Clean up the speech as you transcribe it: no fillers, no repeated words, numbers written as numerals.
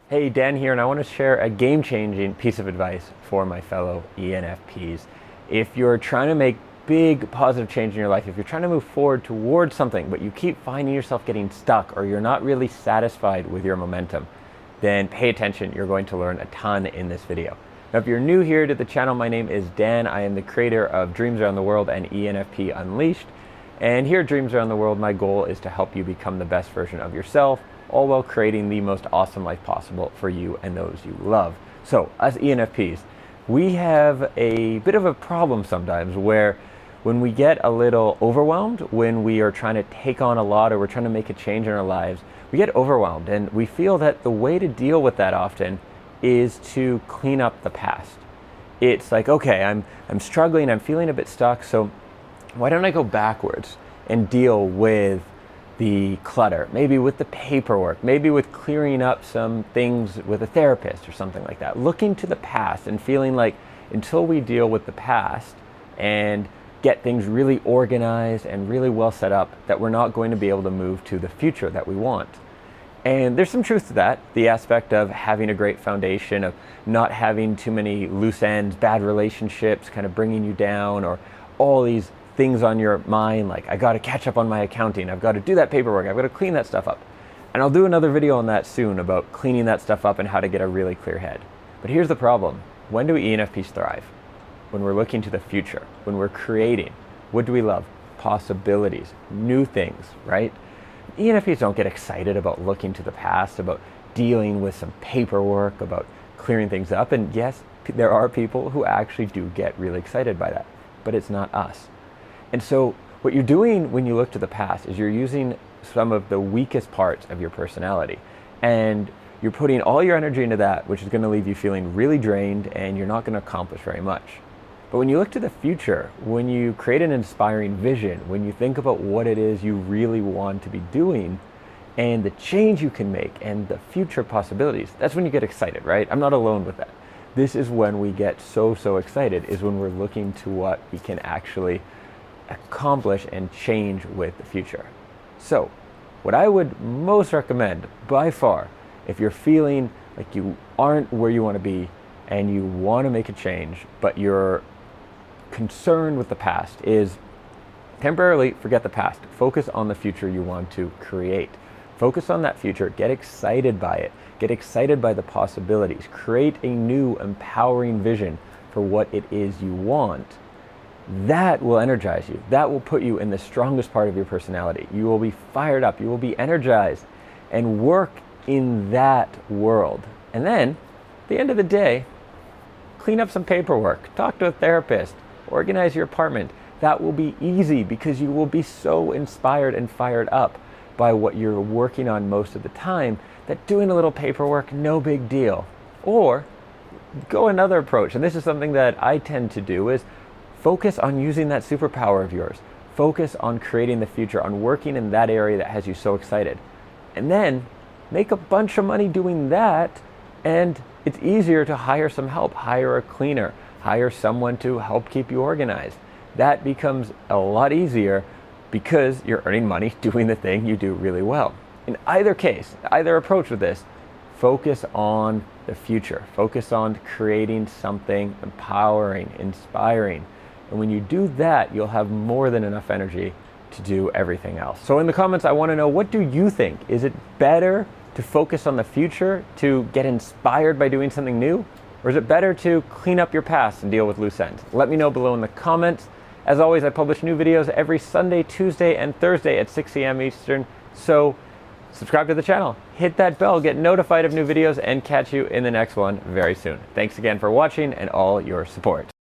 Hey, Dan here, and I want to share a game-changing piece of advice for my fellow ENFPs. If you're trying to make big positive change in your life, if you're trying to move forward towards something, but you keep finding yourself getting stuck or you're not really satisfied with your momentum, then pay attention. You're going to learn a ton in this video. Now, if you're new here to the channel, my name is Dan. I am the creator of Dreams Around the World and ENFP Unleashed. And here at Dreams Around the World, my goal is to help you become the best version of yourself, all while creating the most awesome life possible for you and those you love. So, as ENFPs, we have a bit of a problem sometimes where when we get a little overwhelmed, when we are trying to take on a lot or we're trying to make a change in our lives, we get overwhelmed, and we feel that the way to deal with that often is to clean up the past. It's like, okay, I'm struggling, I'm feeling a bit stuck, so why don't I go backwards and deal with the clutter, maybe with the paperwork, maybe with clearing up some things with a therapist or something like that. Looking to the past and feeling like until we deal with the past and get things really organized and really well set up, that we're not going to be able to move to the future that we want. And there's some truth to that, the aspect of having a great foundation, of not having too many loose ends, bad relationships kind of bringing you down, or all these things on your mind like, I got to catch up on my accounting, I've got to do that paperwork, I've got to clean that stuff up. And I'll do another video on that soon about cleaning that stuff up and how to get a really clear head. But here's the problem. When do ENFPs thrive? When we're looking to the future, when we're creating. What do we love? Possibilities, new things, right? ENFPs don't get excited about looking to the past, about dealing with some paperwork, about clearing things up. And yes, there are people who actually do get really excited by that, but it's not us. And so what you're doing when you look to the past is you're using some of the weakest parts of your personality, and you're putting all your energy into that, which is going to leave you feeling really drained, and you're not going to accomplish very much. But when you look to the future, when you create an inspiring vision, when you think about what it is you really want to be doing and the change you can make and the future possibilities, that's when you get excited, right? I'm not alone with that. This is when we get so excited, is when we're looking to what we can actually accomplish and change with the future. So what I would most recommend by far, if you're feeling like you aren't where you want to be and you want to make a change, but you're concerned with the past, is temporarily forget the past. Focus on the future you want to create. Focus on that future. Get excited by it. Get excited by the possibilities. Create a new empowering vision for what it is you want. That will energize you. That will put you in the strongest part of your personality. You will be fired up. You will be energized and work in that world. And then, at the end of the day, clean up some paperwork. Talk to a therapist. Organize your apartment. That will be easy because you will be so inspired and fired up by what you're working on most of the time that doing a little paperwork, no big deal. Or go another approach. And this is something that I tend to do, is focus on using that superpower of yours. Focus on creating the future, on working in that area that has you so excited. And then make a bunch of money doing that, and it's easier to hire some help. Hire a cleaner. Hire someone to help keep you organized. That becomes a lot easier because you're earning money doing the thing you do really well. In either case, either approach with this, focus on the future. Focus on creating something empowering, inspiring. And when you do that, you'll have more than enough energy to do everything else. So in the comments, I want to know, what do you think? Is it better to focus on the future, to get inspired by doing something new? Or is it better to clean up your past and deal with loose ends? Let me know below in the comments. As always, I publish new videos every Sunday, Tuesday, and Thursday at 6 a.m. Eastern. So subscribe to the channel, hit that bell, get notified of new videos, and catch you in the next one very soon. Thanks again for watching and all your support.